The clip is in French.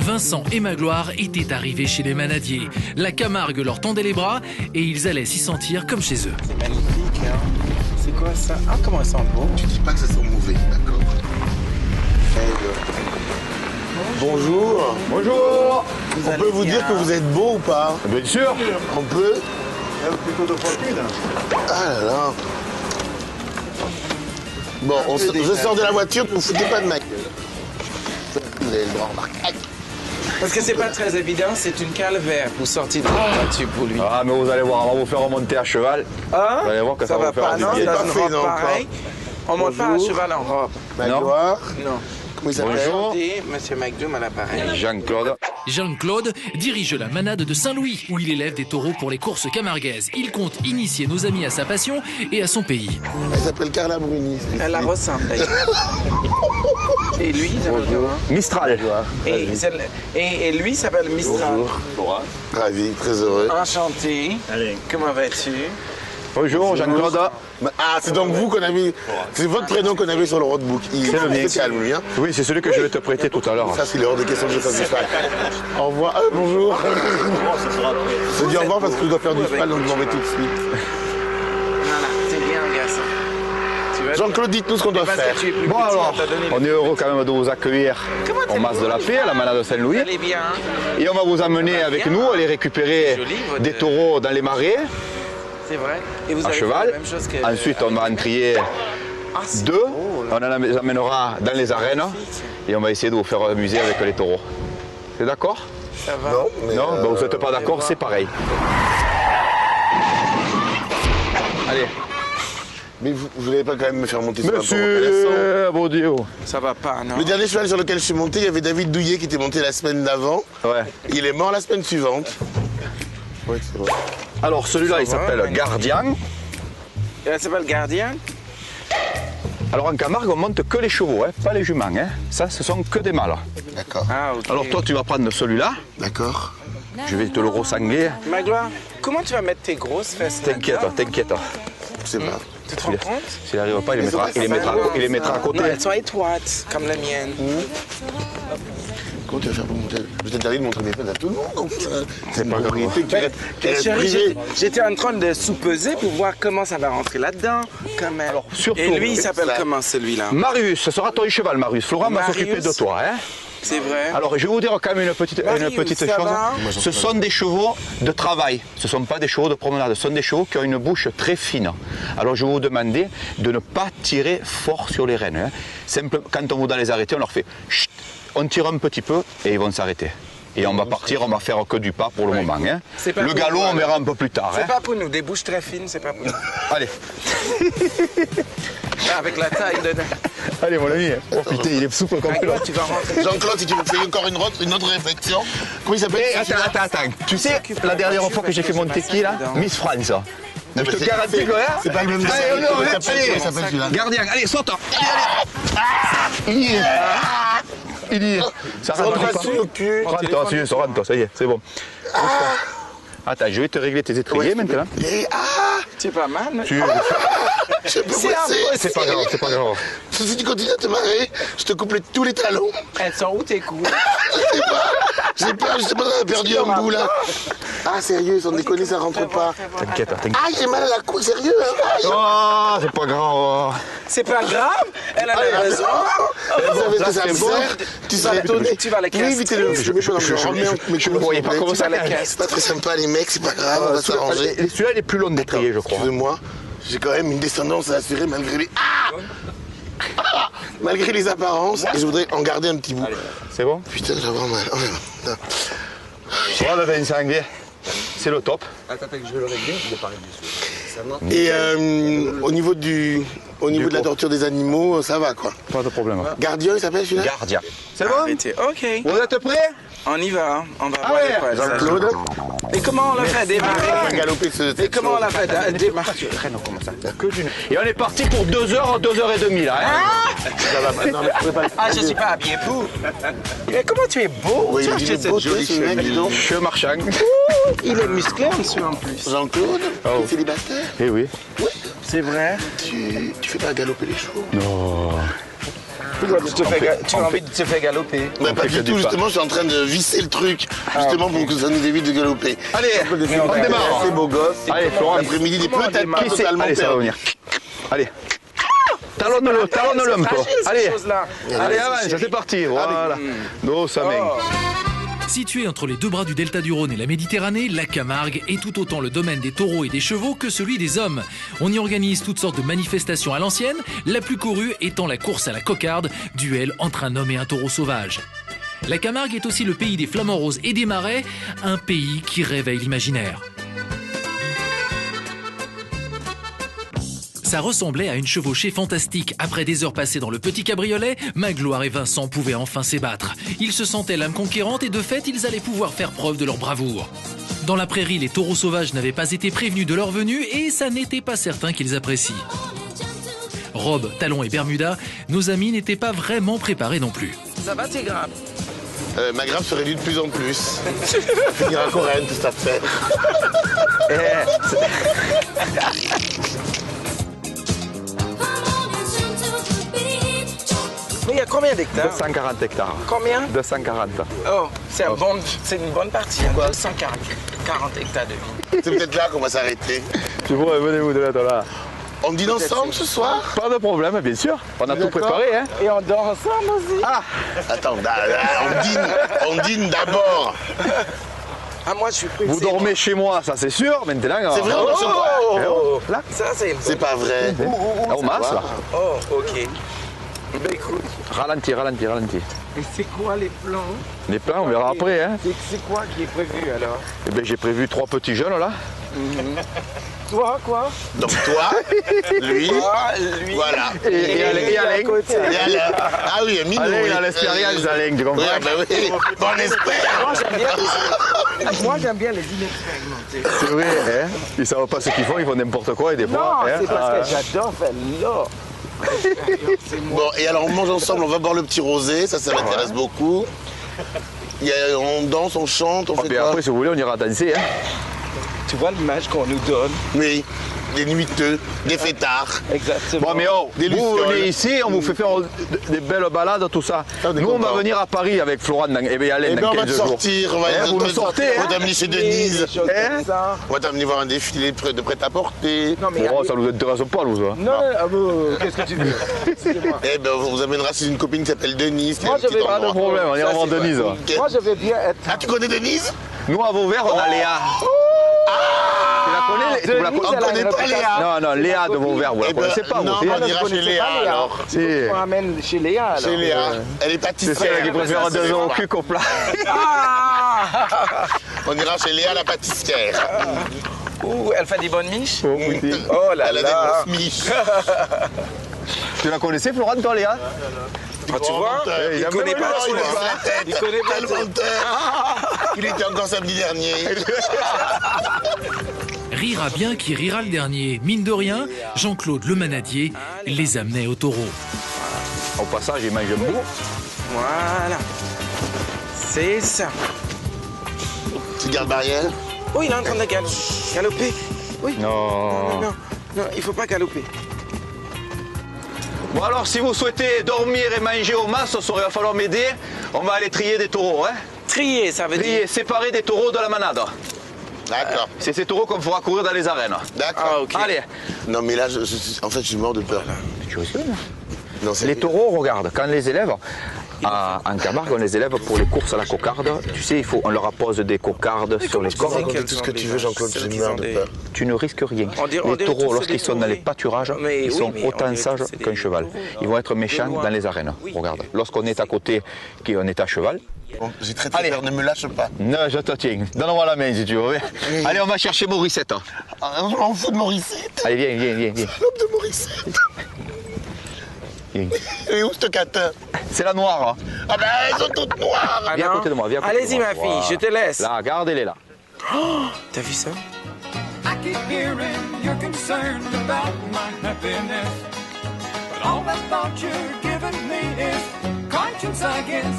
Vincent et Magloire étaient arrivés chez les Manadiers. La Camargue leur tendait les bras et ils allaient s'y sentir comme chez eux. C'est magnifique, hein. C'est quoi ça? Ah, comment elles sont beaux. Tu dis pas que ça sent mauvais, d'accord? Bonjour. Bonjour. On peut vous dire que vous êtes beau ou pas? Bien sûr. On peut? Plutôt de fortune. Ah là là. Bon, je sors de la voiture, vous foutez pas de ma gueule. Vous avez le droit, remarquer. Parce que c'est pas très évident, c'est une calvaire pour sortir de la voiture pour lui. Ah, mais vous allez voir, on va vous faire remonter à cheval. Ah, vous allez voir que ça va vous faire pas, du non, bien. dans une robe non, pareille. On monte pas à Bonjour. cheval en robe. Magloire. Non. Comment il s'appelle? Bonjour. Enchanté, Monsieur McDoom à l'appareil. Jean-Claude. Jean-Claude dirige la manade de Saint-Louis, où il élève des taureaux pour les courses camarguaises. Il compte initier nos amis à sa passion et à son pays. Elle s'appelle Carla Bruni. Elle la ressemble d'ailleurs. Et lui, il s'appelle comment? Mistral. Et lui, il s'appelle Mistral. Bonjour. Ravi, très heureux. Enchanté. Allez. Comment vas-tu? Bonjour, Jean-Claude. Ah, c'est donc vous qu'on a mis. C'est votre prénom qu'on avait sur le roadbook. C'est le mien. C'est calme, lui, hein? Oui, c'est celui que je vais te prêter tout à l'heure. Ça, c'est hors de question que je fasse du cheval. Au revoir. Ah, bonjour. Je dis au revoir parce que je dois faire du cheval, donc je m'en vais tout de suite. Voilà, c'est bien, garçon. Tu vas- Jean-Claude, dites-nous ce qu'on doit Parce faire. que tu es plus Bon petit, alors, on t'a donné le- on est heureux quand même de vous accueillir au Mas de la Paix, à la manade de Vous Saint-Louis. allez bien, hein? Et on va vous amener avec nous, aller récupérer Joli, votre- des taureaux dans les marais, C'est vrai. Et vous à allez cheval. faire la même chose que... Ensuite, on va en trier Ah, c'est 2. beau, là. On les amènera dans les arènes et on va essayer de vous faire amuser avec les taureaux. C'est d'accord? Ça va. Non, mais. Non, bah, vous n'êtes pas d'accord, c'est pareil. Allez. Mais vous n'allez pas quand même me faire monter sur un taureau Monsieur, bon Dieu. Ça va pas, non? Le dernier cheval sur lequel je suis monté, il y avait David Douillet qui était monté la semaine d'avant. Ouais. Il est mort la semaine suivante. Oui, c'est vrai. Alors celui-là, il Ça va, s'appelle magnifique. Gardien. Elle s'appelle Gardien. Alors en Camargue, on monte que les chevaux, hein, pas les juments. Hein. Ça, ce sont que des mâles. D'accord. Ah, ok. Alors toi, tu vas prendre celui-là. D'accord. Je vais te le ressanguer. Magloire, comment tu vas mettre tes grosses fesses T'inquiète, là-dedans? t'inquiète. Je sais pas. Tu te rends compte? S'il n'arrive pas, il les mettra à côté. Non, elles sont étroites, comme la mienne. Comment tu vas faire pour monter? Je t'interdis de montrer mes fesses à tout le monde. comme ça. C'est pas grave. Chérie, j'étais en train de sous-peser pour voir comment ça va rentrer là-dedans, quand même. Alors, surtout- Et lui, il s'appelle Ça. comment, celui-là? Marius, ce sera ton cheval, Marius. Flora va Marius. s'occuper de toi. Hein. C'est vrai. Alors, je vais vous dire quand même une petite Marius, ça chose. va? Ce sont des chevaux de travail. Ce ne sont pas des chevaux de promenade. Ce sont des chevaux qui ont une bouche très fine. Alors, je vais vous demander de ne pas tirer fort sur les rênes. Hein. Simple, quand on voudra les arrêter, on leur fait chut. On tire un petit peu et ils vont s'arrêter. Et on va partir, on va faire que du pas pour le moment. Hein. C'est pas Le pour galop, nous, on verra un peu plus tard. C'est Hein. pas pour nous, des bouches très fines, c'est pas pour nous. Allez, Avec la taille de... allez mon ami. Oh putain, il est souple comme Magloire, tu vas rentrer. Jean-Claude, si tu me fais encore une autre réflexion. Comment il s'appelle? Attends. Tu sais, la dernière fois que j'ai fait monter qui là? Miss France. Je mais te c'est- garantis que là. C'est pas le même Allez, dessin. non, Comment il allez, s'appelle? Comment il s'appelle celui-là? Gardien, allez, saute. Il y est. Il y est. Ça rentre Rentre pas. sous le cul. Rentre, ça y est, c'est bon. Attends, je vais te régler tes étriers maintenant. Et C'est pas mal. mais- je peux C'est un passer. C'est pas grave, c'est pas grave. Si tu continues à te marrer, je te coupe tous les talons. Elles sont où tes couilles? Je sais pas. J'ai peur, je sais pas, on a perdu un bout là. Ah, sérieux, sans déconner, ça rentre pas. T'inquiète. Ah, j'ai mal à la couille, sérieux. Hein. Aïe. Oh, c'est pas grave. C'est pas grave. Elle a raison. Vous savez ce que ça, ça me c'est bon. sert? Tu serais étonné. Tu vas la Oui, casser. vite, je mets pas dans le remets entre mes Je ne couilles, voyais s'il pas vous comment plaît. ça la allait. casse. C'est pas très sympa, les mecs, c'est pas grave, on va s'arranger. Celui-là, il est plus long d'étrier, je crois. Excusez-moi, j'ai quand même une descendance à assurer malgré les. Malgré les apparences, et je voudrais en garder un petit bout. C'est bon? Putain, j'ai vraiment mal. Oh, non. Voilà, le vin sanglier. C'est le top. Attends, que je vais le régler, il est pas réglé celui-là. Et au niveau de la torture des animaux, ça va quoi. Pas de problème. Gardien, il s'appelle celui-là? Gardien. C'est bon? Arrêtez. Ok. Vous êtes prêts? On y va. Hein. On va voir Allez, de quoi il s'agit. Jean-Claude, Et comment on l'a fait on va démarrer? galoper ce. Et comment on l'a fait démarrer? Et on est parti pour 2 heures, 2 heures et demie là. Hein. Ça va, non, mais je pourrais pas. Ah, je suis pas habillé pour. Mais comment tu es beau? Oui, Tu as il acheté est cette beau, jolie ce mec, dis chemise. donc. Je suis marchand. Il est musclé en dessous en plus. Jean-Claude, Oh. tu es célibataire? Eh oui. Oui. C'est vrai. Tu fais pas galoper les chevaux? Non. Tu as envie de te faire galoper. Pas du tout, justement, je suis en train de visser le truc, justement pour que ça nous évite de galoper. Allez, on démarre. C'est beau gosse. Allez, Florent. L'après-midi, il est peut-être pas totalement Allez, ça va perdu. venir. Allez. Talonne-le un peu. Allez, allez, avance, c'est parti. Voilà. Nos sa main. Située entre les deux bras du delta du Rhône et la Méditerranée, la Camargue est tout autant le domaine des taureaux et des chevaux que celui des hommes. On y organise toutes sortes de manifestations à l'ancienne, la plus courue étant la course à la cocarde, duel entre un homme et un taureau sauvage. La Camargue est aussi le pays des flamants roses et des marais, un pays qui réveille l'imaginaire. Ça ressemblait à une chevauchée fantastique. Après des heures passées dans le petit cabriolet, Magloire et Vincent pouvaient enfin s'ébattre. Ils se sentaient l'âme conquérante et de fait, ils allaient pouvoir faire preuve de leur bravoure. Dans la prairie, les taureaux sauvages n'avaient pas été prévenus de leur venue et ça n'était pas certain qu'ils apprécient. Robe, talons et bermuda, nos amis n'étaient pas vraiment préparés non plus. Ça va, tes grappes? Ma grappe se réduit de plus en plus. Ça finira coréenne, tout ça fait. Mais il y a combien d'hectares? 240 hectares. Combien? 240. Oh, c'est une bonne partie. 240 hectares de vie. C'est peut-être là qu'on va s'arrêter. Tu vois, venez-vous de là, là. On dîne ensemble ce soir? Pas de problème, bien sûr. On a tout préparé, hein. Et on dort ensemble aussi? Ah, Attends, on dîne d'abord. Ah, moi, je suis pressé. vous dormez chez moi, ça c'est sûr. Maintenant, C'est vrai, on dort chez toi? là, Ça, c'est... C'est pas vrai. au masse, là. Oh, ok. Ben écoute, Ralentis. et c'est quoi les plans? Les plans, on verra après, hein. C'est quoi qui est prévu alors? Eh ben, j'ai prévu 3 petits jeunes, là. Toi, quoi? Donc toi, lui, Lui. voilà. Et Alain. à côté. Et Alain. Ah oui, Minou. Alain, oui. il a l'expérience, Alain, tu comprends? Ouais, bah oui. Bon, on espère. Moi, j'aime bien les dîners expérimentés. C'est vrai, hein. Ils savent pas ce qu'ils font, ils font n'importe quoi et des Non, fois. c'est parce ah, que j'adore faire là. Bon, et alors on mange ensemble, on va boire le petit rosé, ça m'intéresse beaucoup. On danse, on chante, on fait et quoi? après, si vous voulez, on ira danser, hein. Tu vois l'image qu'on nous donne? Oui, des nuiteux, des fêtards. Exactement. Bon, mais oh, Des vous lucioles. venez ici, on vous fait faire des belles balades, tout ça. on est Nous, on va content. venir à Paris avec Florent et bien Alain Eh ben dans on va 15 te jours. sortir, on va Vous nous sortez, on va hein. t'amener chez Denise. Des choses Hein? comme ça. On va t'amener voir un défilé de prêt-à-porter. Non, mais... Bon, ça nous intéresse pas, nous, ça. Non, qu'est-ce que tu veux? Excusez-moi. Eh ben on vous amènera chez une copine qui s'appelle Denise. qui a Moi, un petit je vais Pas de endroit. problème, on ira Ça, voir c'est Denise. Ok. Moi, je vais bien être... Ah, tu connais Denise? Nous, à Vauvert, on a Léa. Tu la connais? Vous la Denise, On elle a connaît une pas réputation. Léa. Non, Léa de Vauvert, vous la Eh ben, connaissez pas, vous non, aussi, on hein. ira Je chez connaissais Léa pas Léa. alors. Il faut qu'on ramène chez Léa, alors. Chez Léa. Elle est C'est pâtissière. celle qui préfère Ça, 2 euros c'est cul qu'au plat. Ah! On ira chez Léa la pâtissière. Ouh, elle fait des bonnes miches? Oh, putain. Oh là Elle a des là! grosses miches. Tu la connaissais, Florent, toi, Léa? Ah, tu vois? il Il a connaît même pas, pas tu Il vois. a la tête. Il connaît pas Quel tout. menteur. Il était encore samedi dernier. Rira bien qui rira le dernier. Mine de rien, Jean-Claude le manadier les amenait au taureau. Au passage, il mange un bout. Voilà. C'est ça. Petite garde barrière. Oh, il est en train de galoper. Oui. Non. Non, il faut pas galoper. Bon alors, si vous souhaitez dormir et manger au mas, il va falloir m'aider. On va aller trier des taureaux, hein. Trier, ça veut dire... Trier, séparer des taureaux de la manade. D'accord. C'est ces taureaux qu'on fera courir dans les arènes. D'accord. Ah, ok. Allez. Non mais là, en fait, je suis mort de peur. Tu rigoles? Non, c'est Les taureaux, regarde, quand on les élève, en Camargue, on les élève pour les courses à la cocarde. Tu sais, on leur appose des cocardes sur les corps. Raconte tout ce que tu veux, Jean-Claude, je meurs de peur. Tu ne risques rien. On dirait Les tous taureaux, c'est lorsqu'ils des sont dans les taureaux. pâturages, Mais ils oui, sont mais on autant dirait sages tous c'est qu'un des cheval. taureaux. Ils vont être méchants dans les arènes. Oui. Regarde, lorsqu'on est à côté, qu'on est à cheval. Bon, j'ai très peur, ne me lâche pas. Non, je te tiens. Donne-moi la main si tu veux. Allez, on va chercher Morissette. Ah, je m'en fous de Morissette. Allez, viens. L'homme de Morissette. Viens. Et où ce catin? C'est la noire. Hein. Ah ben, elles sont toutes noires. Viens à non. côté de moi, viens à côté Allez-y, de moi. ma fille, Voilà. je te laisse. Là, regardez-les là. T'as vu ça? I keep hearing you're concerned about my happiness. But all that thought you're giving me is conscience, I guess.